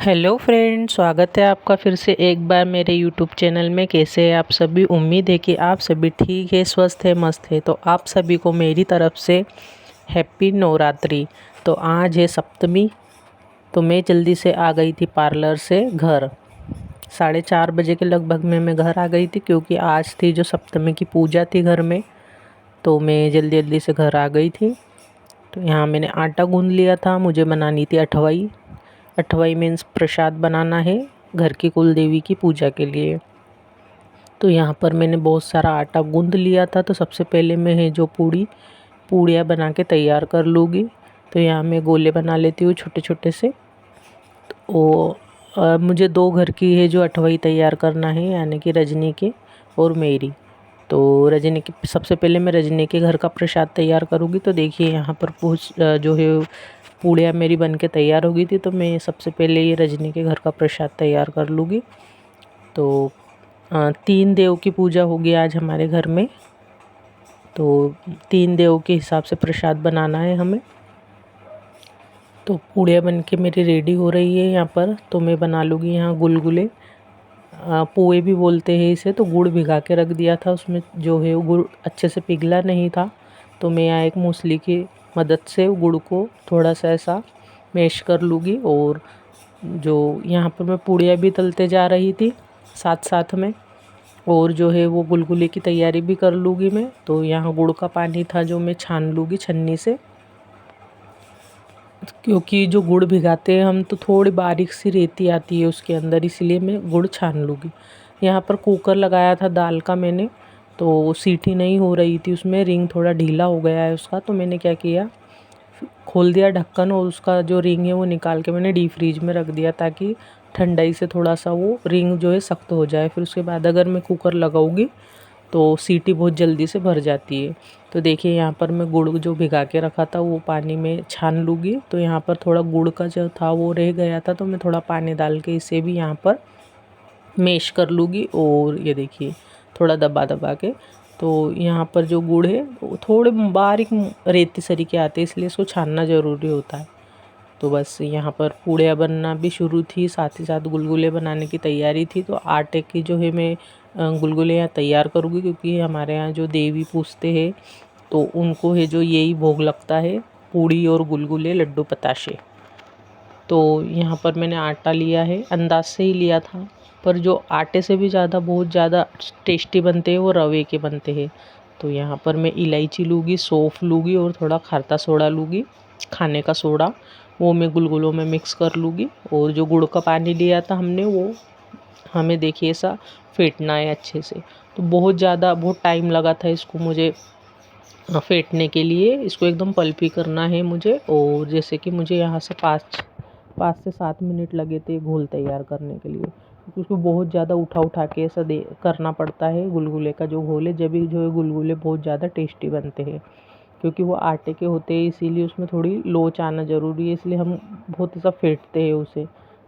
Hello friend, स्वागत है आपका फिर से एक बार मेरे यूट्यूब चैनल में। कैसे हैं आप सभी? उम्मीद है कि आप सभी ठीक है, स्वस्थ है, मस्त है। तो आप सभी को मेरी तरफ से हैप्पी नवरात्रि। तो आज है सप्तमी। तो मैं जल्दी से आ गई थी पार्लर से घर। 4:30 बजे के लगभग में मैं घर आ गई थी, क्योंकि आज थी जो सप्तमी की पूजा थी घर में। तो मैं जल्दी जल्दी से घर आ गई थी। तो यहाँ मैंने आटा गूँध लिया था। मुझे बनानी थी अठवाई। अठवाई मीन्स प्रसाद बनाना है घर की कुल देवी की पूजा के लिए। तो यहाँ पर मैंने बहुत सारा आटा गूँध लिया था। तो सबसे पहले मैं है जो पूड़ियाँ बना के तैयार कर लूँगी। तो यहाँ मैं गोले बना लेती हूँ छोटे छोटे से। तो मुझे 2 घर की है जो अठवाई तैयार करना है, यानी कि रजनी के और मेरी। तो रजनी के सबसे पहले मैं रजनी के घर का प्रसाद तैयार करूँगी। तो देखिए यहाँ पर जो है पूड़ियाँ मेरी बन के तैयार हो गई थी। तो मैं सबसे पहले ये रजनी के घर का प्रसाद तैयार कर लूँगी। तो 3 देव की पूजा होगी आज हमारे घर में। तो 3 देव के हिसाब से प्रसाद बनाना है हमें। तो पूड़ियाँ बन के मेरी रेडी हो रही है यहाँ पर। तो मैं बना लूँगी यहाँ गुलगुले। पोए भी बोलते हैं इसे। तो गुड़ भिगा के रख दिया था, उसमें जो है वो गुड़ अच्छे से पिघला नहीं था। तो मैं यहाँ एक मूसली की मदद से गुड़ को थोड़ा सा ऐसा मैश कर लूँगी। और जो यहाँ पर मैं पूड़ियाँ भी तलते जा रही थी साथ साथ में, और जो है वो गुलगुले की तैयारी भी कर लूँगी मैं। तो यहाँ गुड़ का पानी था जो मैं छान लूँगी छन्नी से, क्योंकि जो गुड़ भिगाते हैं हम तो थोड़ी बारीक सी रेती आती है उसके अंदर, इसलिए मैं गुड़ छान लूँगी। यहाँ पर कुकर लगाया था दाल का मैंने। तो सीटी नहीं हो रही थी उसमें, रिंग थोड़ा ढीला हो गया है उसका। तो मैंने क्या किया, खोल दिया ढक्कन और उसका जो रिंग है वो निकाल के मैंने डीप फ्रीज में रख दिया, ताकि ठंडाई से थोड़ा सा वो रिंग जो है सख्त हो जाए। फिर उसके बाद अगर मैं कुकर लगाऊंगी तो सीटी बहुत जल्दी से भर जाती है। तो देखिए यहाँ पर मैं गुड़ जो भिगा के रखा था वो पानी में छान लूँगी। तो यहाँ पर थोड़ा गुड़ का जो था वो रह गया था, तो मैं थोड़ा पानी डाल के इसे भी यहाँ पर मैश कर लूँगी। और ये देखिए थोड़ा दबा दबा के। तो यहाँ पर जो गुड़ है वो थोड़े बारीक रेती सरीके आते हैं, इसलिए इसको छानना ज़रूरी होता है। तो बस यहाँ पर पूड़ियाँ बनना भी शुरू थी, साथ ही साथ गुलगुले बनाने की तैयारी थी। तो आटे की जो है मैं गुलगुले यहाँ तैयार करूँगी, क्योंकि हमारे यहाँ जो देवी पूजते हैं तो उनको है जो यही भोग लगता है, पूड़ी और गुलगुले, लड्डू बताशे। तो यहाँ पर मैंने आटा लिया है, अंदाज से ही लिया था। पर जो आटे से भी ज़्यादा बहुत ज़्यादा टेस्टी बनते हैं वो रवे के बनते हैं। तो यहाँ पर मैं इलायची लूँगी, सौंफ लूँगी और थोड़ा खारता सोडा लूँगी, खाने का सोडा। वो मैं गुलगुलों में मिक्स कर लूँगी। और जो गुड़ का पानी लिया था हमने, वो हमें देखिए ऐसा फेंटना है अच्छे से। तो बहुत टाइम लगा था इसको मुझे फेंटने के लिए। इसको एकदम पल्पी करना है मुझे। और जैसे कि मुझे यहाँ से 5 से 7 मिनट लगे थे घोल तैयार करने के लिए, क्योंकि उसको बहुत ज़्यादा उठा उठा के ऐसा करना पड़ता है गुलगुले का जो घोल है। जब भी जो है गुलगुले बहुत ज़्यादा टेस्टी बनते हैं, क्योंकि वो आटे के होते हैं, इसीलिए उसमें थोड़ी लोच आना ज़रूरी है, इसलिए हम बहुत ऐसा फेंटते हैं उसे।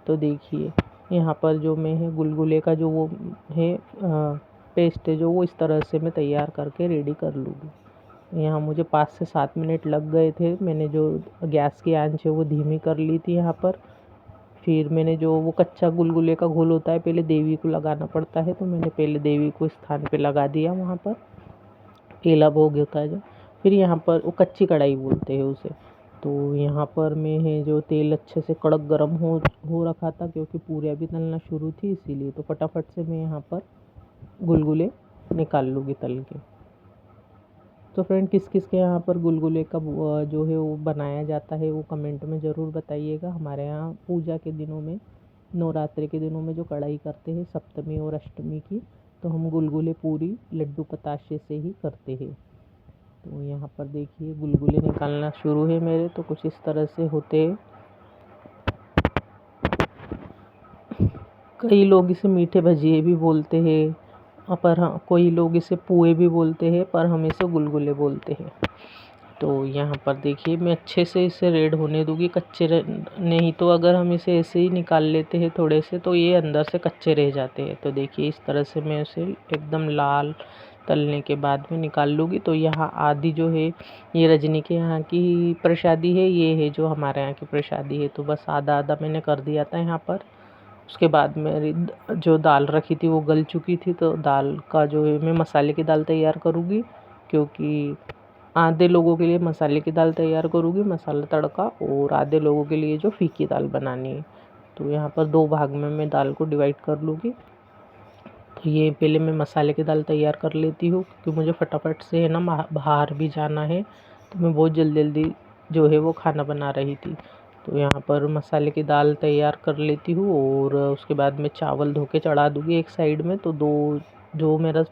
तो देखिए यहाँ पर जो मैं है गुलगुले का जो वो है पेस्ट है, जो वो इस तरह से मैं तैयार करके रेडी कर लूँगी। यहाँ मुझे 5 से 7 मिनट लग गए थे। मैंने जो गैस की आंच है वो धीमी कर ली थी यहाँ पर। फिर मैंने जो वो कच्चा गुलगुले का घोल होता है पहले देवी को लगाना पड़ता है, तो मैंने पहले देवी को स्थान पे लगा दिया वहाँ पर, केला भोग होता है जो। फिर यहाँ पर वो कच्ची कढ़ाई बोलते हैं उसे। तो यहाँ पर मैं है जो तेल अच्छे से कड़क गर्म हो रखा था, क्योंकि पूरियाँ भी तलना शुरू थी, इसीलिए। तो फटाफट से मैं यहाँ पर गुलगुले निकाल लूँगी तल के। तो फ्रेंड, किस किस के यहाँ पर गुलगुले का जो है वो बनाया जाता है वो कमेंट में ज़रूर बताइएगा। हमारे यहाँ पूजा के दिनों में, नवरात्रि के दिनों में जो कढ़ाई करते हैं सप्तमी और अष्टमी की, तो हम गुलगुले पूरी लड्डू पताशे से ही करते हैं। तो यहाँ पर देखिए गुलगुले निकालना शुरू है मेरे। तो कुछ इस तरह से होते हैं। कई लोग इसे मीठे भजिए भी बोलते हैं, पर हाँ कोई लोग इसे पुए भी बोलते हैं, पर हम इसे गुलगुले बोलते हैं। तो यहाँ पर देखिए मैं अच्छे से इसे रेड होने दूँगी, नहीं तो अगर हम इसे ऐसे ही निकाल लेते हैं थोड़े से, तो ये अंदर से कच्चे रह जाते हैं। तो देखिए इस तरह से मैं इसे एकदम लाल तलने के बाद में निकाल लूँगी। तो यहाँ आधी जो है ये रजनी के यहाँ की प्रसादी है, ये है जो हमारे यहाँ की प्रसादी है। तो बस आधा आधा मैंने कर दिया था यहाँ पर। उसके बाद मेरी जो दाल रखी थी वो गल चुकी थी, तो दाल का जो है मैं मसाले की दाल तैयार करूँगी, क्योंकि आधे लोगों के लिए मसाले की दाल तैयार करूँगी, मसाला तड़का, और आधे लोगों के लिए जो फीकी दाल बनानी है। तो यहाँ पर 2 भाग में मैं दाल को डिवाइड कर लूँगी। तो ये पहले मैं मसाले की दाल तैयार कर लेती हूँ, क्योंकि मुझे फटाफट से है ना बाहर भी जाना है, तो मैं बहुत जल्दी जल्दी जो है वो खाना बना रही थी। तो यहाँ पर मसाले की दाल तैयार कर लेती हूँ, और उसके बाद मैं चावल धो के चढ़ा दूँगी एक साइड में। तो जो मेरा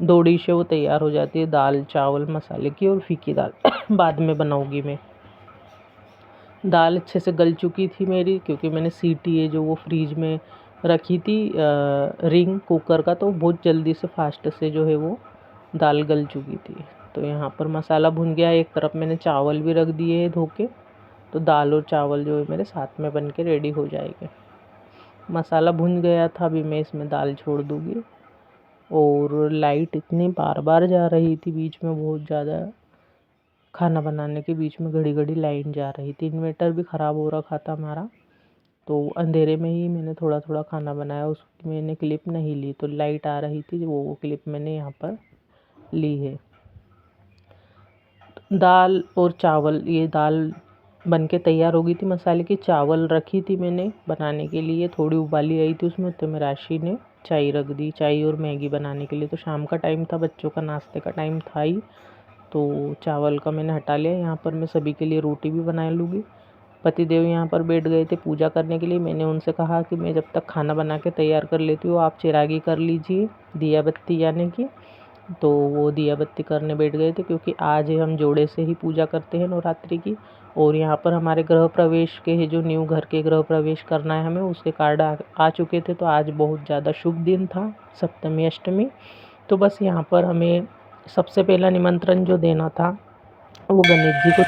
2 डिश है वो तैयार हो जाती है, दाल चावल मसाले की और फीकी दाल बाद में बनाऊँगी मैं। दाल अच्छे से गल चुकी थी मेरी, क्योंकि मैंने सीटी है जो वो फ्रीज में रखी थी रिंग कुकर का, तो बहुत जल्दी से फास्ट से जो है वो दाल गल चुकी थी। तो यहाँ पर मसाला भुन गया, एक तरफ मैंने चावल भी रख दिए धो के, तो दाल और चावल जो है मेरे साथ में बन के रेडी हो जाएंगे। मसाला भुन गया था, अभी मैं इसमें दाल छोड़ दूँगी। और लाइट इतनी बार बार जा रही थी बीच में, बहुत ज़्यादा, खाना बनाने के बीच में घड़ी घड़ी लाइन जा रही थी। इन्वर्टर भी ख़राब हो रखा था हमारा, तो अंधेरे में ही मैंने थोड़ा थोड़ा खाना बनाया, उसकी मैंने क्लिप नहीं ली। तो लाइट आ रही थी, वो क्लिप मैंने यहाँ पर ली है। दाल और चावल, ये दाल बन के तैयार हो गई थी मसाले की। चावल रखी थी मैंने बनाने के लिए, थोड़ी उबाली आई थी उसमें, तो मैं राशि ने चाय रख दी, चाय और मैगी बनाने के लिए। तो शाम का टाइम था, बच्चों का नाश्ते का टाइम था ही, तो चावल का मैंने हटा लिया। यहाँ पर मैं सभी के लिए रोटी भी बना लूँगी। पतिदेव यहाँ पर बैठ गए थे पूजा करने के लिए। मैंने उनसे कहा कि मैं जब तक खाना बना के तैयार कर लेती हूँ, आप चिरागी कर लीजिए, दिया बत्ती यानी कि। तो वो दिया बत्ती करने बैठ गए थे, क्योंकि आज हम जोड़े से ही पूजा करते हैं नवरात्रि की। और यहाँ पर हमारे गृह प्रवेश के है, जो न्यू घर के गृह प्रवेश करना है हमें, उसके कार्ड आ चुके थे। तो आज बहुत ज़्यादा शुभ दिन था, सप्तमी अष्टमी। तो बस यहाँ पर हमें सबसे पहला निमंत्रण जो देना था वो गणेश जी को।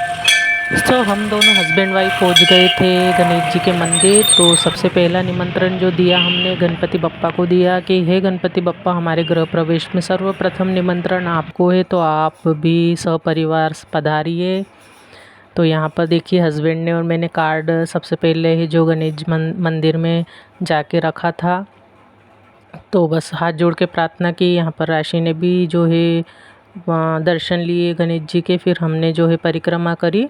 तो हम दोनों हस्बैंड वाइफ पहुंच गए थे गणेश जी के मंदिर। तो सबसे पहला निमंत्रण जो दिया हमने गणपति बप्पा को दिया कि हे गणपति बप्पा, हमारे गृह प्रवेश में सर्वप्रथम निमंत्रण आपको है, तो आप भी सपरिवार पधारिए। तो यहाँ पर देखिए हस्बैंड ने और मैंने कार्ड सबसे पहले ही जो गणेश जी मंदिर में जाके रखा था, तो बस हाथ जोड़ के प्रार्थना की। यहाँ पर राशि ने भी जो है दर्शन लिए गणेश जी के। फिर हमने जो है परिक्रमा करी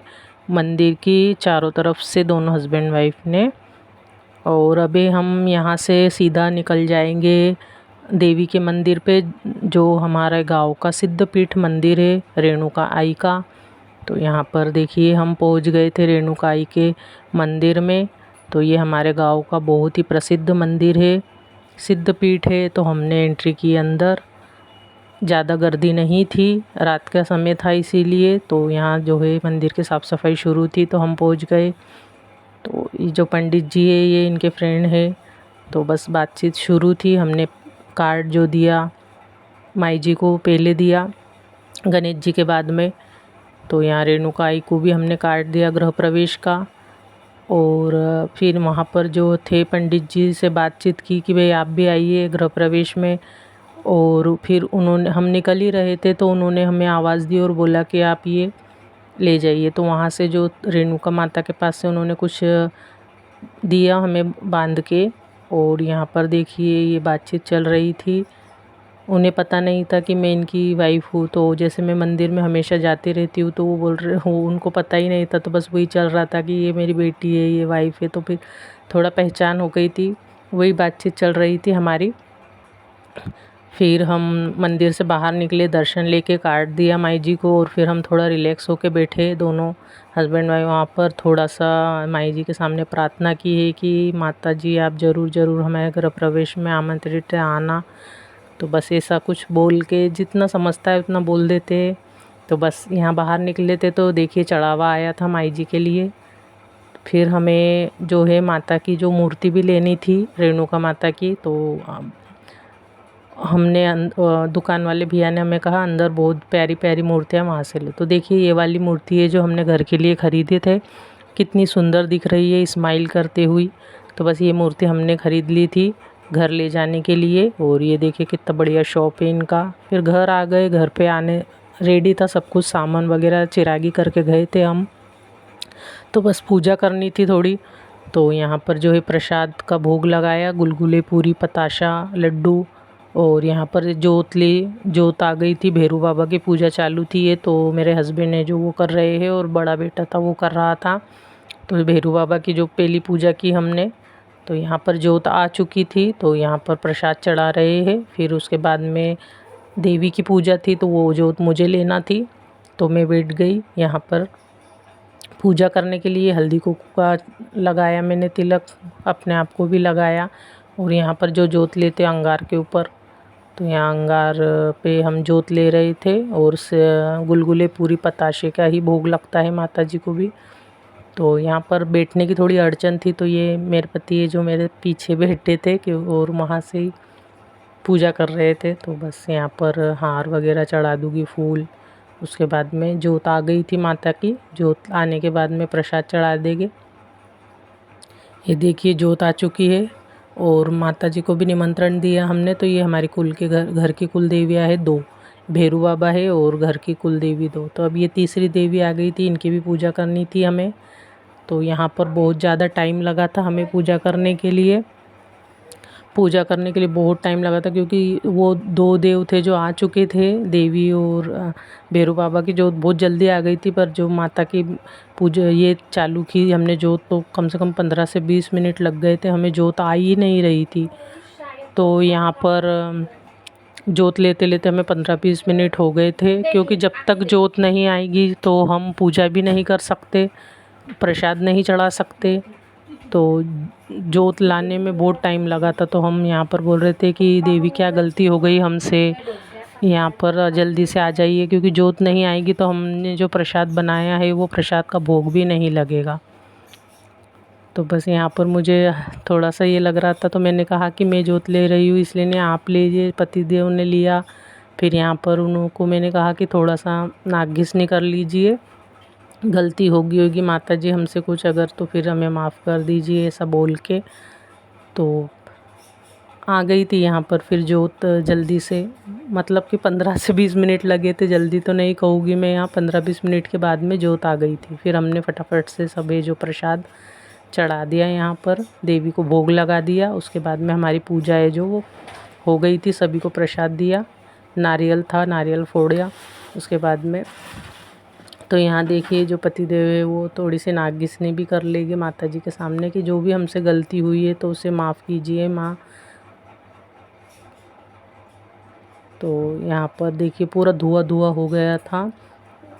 मंदिर की चारों तरफ से, दोनों हस्बैंड वाइफ ने। और अभी हम यहाँ से सीधा निकल जाएंगे देवी के मंदिर पे, जो हमारे गांव का सिद्धपीठ मंदिर है रेणुका आई का। तो यहाँ पर देखिए हम पहुँच गए थे रेणुका आई के मंदिर में। तो ये हमारे गांव का बहुत ही प्रसिद्ध मंदिर है, सिद्धपीठ है। तो हमने एंट्री की अंदर, ज़्यादा गर्दी नहीं थी, रात का समय था इसीलिए। तो यहाँ जो है मंदिर की साफ़ सफाई शुरू थी, तो हम पहुँच गए। तो ये जो पंडित जी है ये इनके फ्रेंड है। तो बस बातचीत शुरू थी। हमने कार्ड जो दिया माई जी को पहले दिया, गणेश जी के बाद में। तो यहाँ रेणुका आई को भी हमने कार्ड दिया गृह प्रवेश का। और फिर वहाँ पर जो थे पंडित जी से बातचीत की कि भाई आप भी आइए गृह प्रवेश में। और फिर उन्होंने, हम निकल ही रहे थे तो उन्होंने हमें आवाज़ दी और बोला कि आप ये ले जाइए। तो वहाँ से जो रेणुका माता के पास से उन्होंने कुछ दिया हमें बांध के। और यहाँ पर देखिए ये बातचीत चल रही थी। उन्हें पता नहीं था कि मैं इनकी वाइफ हूँ। तो जैसे मैं मंदिर में हमेशा जाती रहती हूँ, तो वो बोल रहे हो, उनको पता ही नहीं था। तो बस वही चल रहा था कि ये मेरी बेटी है, ये वाइफ है। तो फिर थोड़ा पहचान हो गई थी, वही बातचीत चल रही थी हमारी। फिर हम मंदिर से बाहर निकले, दर्शन लेके कार्ड दिया माई जी को, और फिर हम थोड़ा रिलैक्स होके बैठे दोनों हस्बैंड वाइफ वहाँ पर। थोड़ा सा माई जी के सामने प्रार्थना की है कि माता जी आप ज़रूर ज़रूर हमारे गृह प्रवेश में आमंत्रित है, आना। तो बस ऐसा कुछ बोल के, जितना समझता है उतना बोल देते। तो बस यहाँ बाहर निकले थे तो देखिए चढ़ावा आया था माई जी के लिए। फिर हमें जो है माता की जो मूर्ति भी लेनी थी रेणुका माता की। तो हमने दुकान वाले भैया ने हमें कहा अंदर बहुत प्यारी प्यारी मूर्तियाँ वहाँ से ले। तो देखिए ये वाली मूर्ति है जो हमने घर के लिए ख़रीदे थे, कितनी सुंदर दिख रही है स्माइल करते हुई। तो बस ये मूर्ति हमने ख़रीद ली थी घर ले जाने के लिए। और ये देखिए कितना बढ़िया शॉप है इनका। फिर घर आ गए, घर पे आने रेडी था सब कुछ, सामान वगैरह चिरागी करके गए थे हम, तो बस पूजा करनी थी थोड़ी। तो यहाँ पर जो है प्रसाद का भोग लगाया, गुलगुले, पूरी, बताशा, लड्डू। और यहाँ पर जोत आ गई थी, भैरू बाबा की पूजा चालू थी। ये तो मेरे हस्बैंड है जो वो कर रहे हैं, और बड़ा बेटा था वो कर रहा था। तो भैरू बाबा की जो पहली पूजा की हमने, तो यहाँ पर जोत आ चुकी थी, तो यहाँ पर प्रसाद चढ़ा रहे हैं। फिर उसके बाद में देवी की पूजा थी, तो वो जोत मुझे लेना थी, तो मैं बैठ गई यहाँ पर पूजा करने के लिए। हल्दी कुंकू का लगाया मैंने तिलक, अपने आप को भी लगाया। और यहाँ पर जो जोत लेते अंगार के ऊपर, तो यहाँ अंगार पे हम जोत ले रहे थे। और गुलगुले, पूरी, पताशे का ही भोग लगता है माता जी को भी। तो यहाँ पर बैठने की थोड़ी अड़चन थी, तो ये मेरे पति है जो मेरे पीछे बैठे थे कि और वहाँ से ही पूजा कर रहे थे। तो बस यहाँ पर हार वगैरह चढ़ा दूँगी, फूल। उसके बाद में जोत आ गई थी माता की, जोत आने के बाद में प्रसाद चढ़ा देंगे। ये देखिए जोत आ चुकी है, और माता जी को भी निमंत्रण दिया हमने। तो ये हमारी कुल के घर की कुल देवियाँ है 2, भैरू बाबा है और घर की कुल देवी 2। तो अब ये तीसरी देवी आ गई थी, इनकी भी पूजा करनी थी हमें। तो यहाँ पर बहुत ज़्यादा टाइम लगा था हमें पूजा करने के लिए बहुत टाइम लगा था, क्योंकि वो 2 देव थे जो आ चुके थे, देवी और भैरू बाबा की जोत बहुत जल्दी आ गई थी। पर जो माता की पूजा ये चालू की हमने जोत, तो कम से कम 15 से 20 मिनट लग गए थे, हमें जोत आ ही नहीं रही थी। तो यहाँ पर जोत लेते लेते हमें 15-20 मिनट हो गए थे, क्योंकि जब तक जोत नहीं आएगी तो हम पूजा भी नहीं कर सकते, प्रसाद नहीं चढ़ा सकते। तो जोत लाने में बहुत टाइम लगा था। तो हम यहाँ पर बोल रहे थे कि देवी क्या गलती हो गई हमसे, यहाँ पर जल्दी से आ जाइए, क्योंकि जोत नहीं आएगी तो हमने जो प्रसाद बनाया है वो प्रसाद का भोग भी नहीं लगेगा। तो बस यहाँ पर मुझे थोड़ा सा ये लग रहा था, तो मैंने कहा कि मैं जोत ले रही हूँ इसलिए नहीं आप लीजिए, पतिदेव ने लिया। फिर यहाँ पर उनको मैंने कहा कि थोड़ा सा नाक घिसनी कर लीजिए, गलती होगी माता जी हमसे कुछ अगर, तो फिर हमें माफ़ कर दीजिए, ऐसा बोल के। तो आ गई थी यहाँ पर फिर जोत जल्दी से, मतलब कि 15 से 20 मिनट लगे थे, जल्दी तो नहीं कहूँगी मैं, यहाँ 15-20 मिनट के बाद में जोत आ गई थी। फिर हमने फटाफट से सब जो प्रसाद चढ़ा दिया, यहाँ पर देवी को भोग लगा दिया। उसके बाद में हमारी पूजा है जो वो हो गई थी, सभी को प्रसाद दिया, नारियल था, नारियल फोड़ा। उसके बाद में तो यहाँ देखिए जो पतिदेव है वो थोड़ी सी नाक घिसनी भी कर लेगी माता जी के सामने, कि जो भी हमसे गलती हुई है तो उसे माफ़ कीजिए माँ। तो यहाँ पर देखिए पूरा धुआं धुआं हो गया था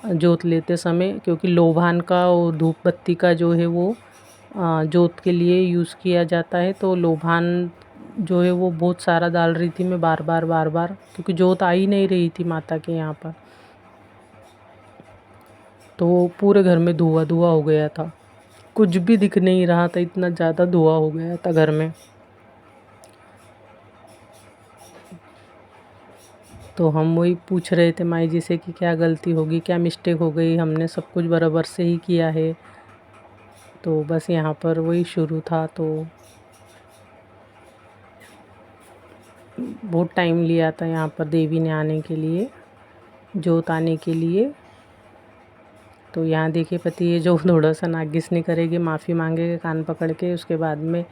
जोत लेते समय, क्योंकि लोबान का और धूप बत्ती का जो है वो जोत के लिए यूज़ किया जाता है। तो लोबान जो है वो बहुत सारा डाल रही थी मैं बार बार, क्योंकि जोत आ ही नहीं रही थी माता के यहाँ पर। तो पूरे घर में धुआं धुआं हो गया था, कुछ भी दिख नहीं रहा था, इतना ज़्यादा धुआं हो गया था घर में। तो हम वही पूछ रहे थे माई जी से कि क्या गलती होगी, क्या मिस्टेक हो गई, हमने सब कुछ बराबर से ही किया है। तो बस यहाँ पर वही शुरू था। तो बहुत टाइम लिया था यहाँ पर देवी ने आने के लिए, जोत आने के लिए। तो यहाँ देखिए पति ये जो थोड़ा सा नाक घिसनी करेगी, माफ़ी मांगेगा कान पकड़ के। उसके बाद में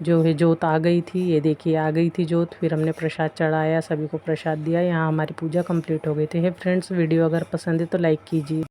जो है जोत आ गई थी, ये देखिए आ गई थी जोत। फिर हमने प्रसाद चढ़ाया, सभी को प्रसाद दिया। यहाँ हमारी पूजा कंप्लीट हो गई थी। फ्रेंड्स वीडियो अगर पसंद है तो लाइक कीजिए।